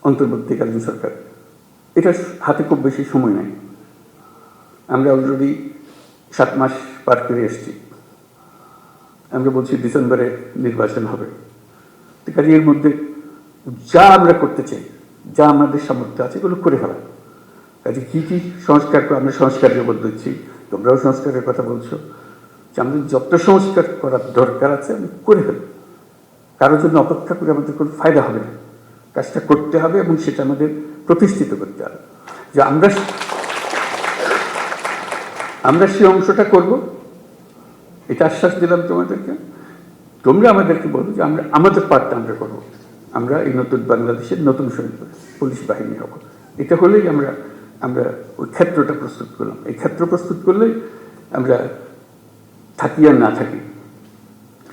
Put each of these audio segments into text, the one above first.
অন্তর্বর্তীকালীন সরকার, এটা হাতে খুব বেশি সময় নেই। আমরা অলরেডি 7 মাস পার করে এসেছি। আমরা বলছি ডিসেম্বরে নির্বাচন হবে। কাজে এর মধ্যে যা আমরা করতে চাই, যা আমাদের সামর্থ্য আছে এগুলো করে ফেলা। কাজে কী কী সংস্কার আমরা সংস্কারের উপর দিচ্ছি, তোমরাও সংস্কারের কথা বলছো, যে আমাদের যত সংস্কার করার দরকার আছে আমি করে ফেলি। কারোর জন্য অপেক্ষা করে আমাদের কোনো ফায়দা হবে না, কাজটা করতে হবে এবং সেটা আমাদের প্রতিষ্ঠিত করতে হবে যে আমরা সেই অংশটা করব। এটা আশ্বাস দিলাম তোমাদেরকে। তোমরা আমাদেরকে বলো যে আমরা আমাদের পার্টটা আমরা করবো। আমরা এই নতুন বাংলাদেশের নতুন সৈনিক পুলিশ বাহিনী হব। এটা হলেই আমরা ওই ক্ষেত্রটা প্রস্তুত করলাম। এই ক্ষেত্র প্রস্তুত করলেই আমরা থাকি আর না থাকি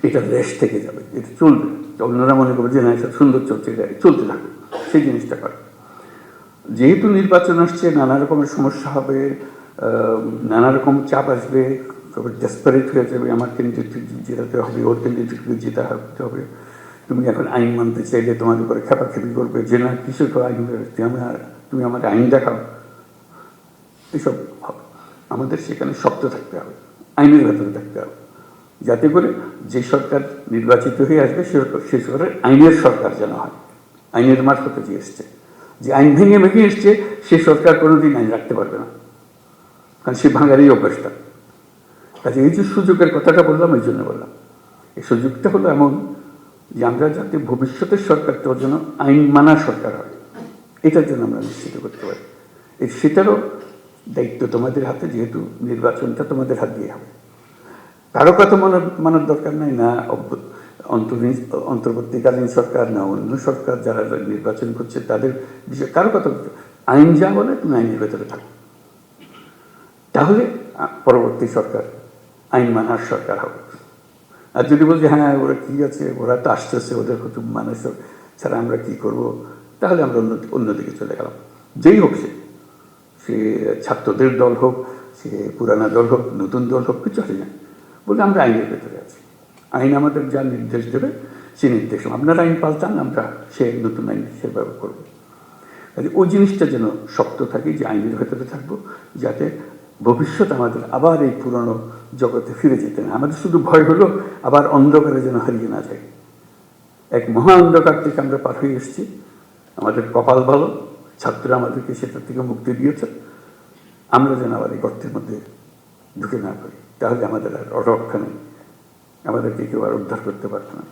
এটা দেশ থেকে যাবে, এটা চলবে। অন্যরা মনে করবে যে না এটা সুন্দর চলছে, এটা চলতে থাকবে, সেই জিনিসটা করে। যেহেতু নির্বাচন আসছে, নানা রকমের সমস্যা হবে, নানা রকম চাপ আসবে, সবাই ডেসপারেট হয়ে যাবে, আমার ক্যান্ডিডেটকে জেতাতে হবে, ওর ক্যান্ডিডেটকে জেতাতে হবে। তুমি এখন আইন মানতে চাইলে তোমার উপরে খেপাখেপি করবে যে না কিসের আইন, তুমি আমার আইন দেখাও, এসব হবে। আমাদের সেখানে শক্ত থাকতে হবে, আইনের ভেতরে থাকতে হবে, যাতে করে যে সরকার নির্বাচিত হয়ে আসবে সে সরকার আইনের সরকার যেন হয়। আইনের মারফতে যে এসছে, যে আইন ভেঙে এসছে, সে সরকার কোনোদিন আইন রাখতে পারবে না, কারণ সে ভাঙারই অভ্যাসটা। কাজে এই যে সুযোগের কথাটা বললাম, এই জন্য বললাম এই সুযোগটা হলো এমন যে আমরা যাতে ভবিষ্যতের সরকারটাও যেন আইন মানা সরকার হয়, এটার জন্য আমরা নিশ্চিত করতে পারি। সেটারও দায়িত্ব তোমাদের হাতে, যেহেতু নির্বাচনটা তোমাদের হাত দিয়ে হবে। কারো কথা মানার দরকার নাই, না অন্তর্বর্তীকালীন সরকার, না অন্য সরকার যারা নির্বাচন করছে তাদের বিষয়ে কারো কথা বলতে। আইন যা বলে তুমি আইনের ভেতরে থাকো, তাহলে পরবর্তী সরকার আইন মানার সরকার হবে। আর যদি বলছি হ্যাঁ ওরা কি আছে, ওরা তো আসতেছে, ওদের হুতুম মানুষ ছাড়া আমরা কি করব, তাহলে আমরা অন্যদিকে চলে গেলাম। যেই হোক সে ছাত্রদের দল হোক, সে পুরানা দল হোক, নতুন দল হোক, কিছু হয় না, বলে আমরা আইনের ভেতরে আছি। আইন আমাদের যা নির্দেশ দেবে সে নির্দেশ, আপনার আইন পাল্টান, আমরা সে নতুন আইন সেভাবে করবো। কাজে ওই জিনিসটা যেন শক্ত থাকে, যে আইনের ভেতরে থাকবো, যাতে ভবিষ্যৎ আমাদের আবার এই পুরনো জগতে ফিরে যেতে না। আমাদের শুধু ভয় হলো আবার অন্ধকারে যেন হারিয়ে না যায়। এক মহা অন্ধকার থেকে আমরা পার হয়ে এসেছি, আমাদের কপাল ভালো, ছাত্ররা আমাদেরকে সেটার থেকে মুক্তি দিয়েছে। আমরা যেন আবার এই গর্তের মধ্যে ঢুকে না পারি, তাহলে আমাদের আর রক্ষা নেই, আমাদেরকে কেউ আর উদ্ধার করতে পারত না।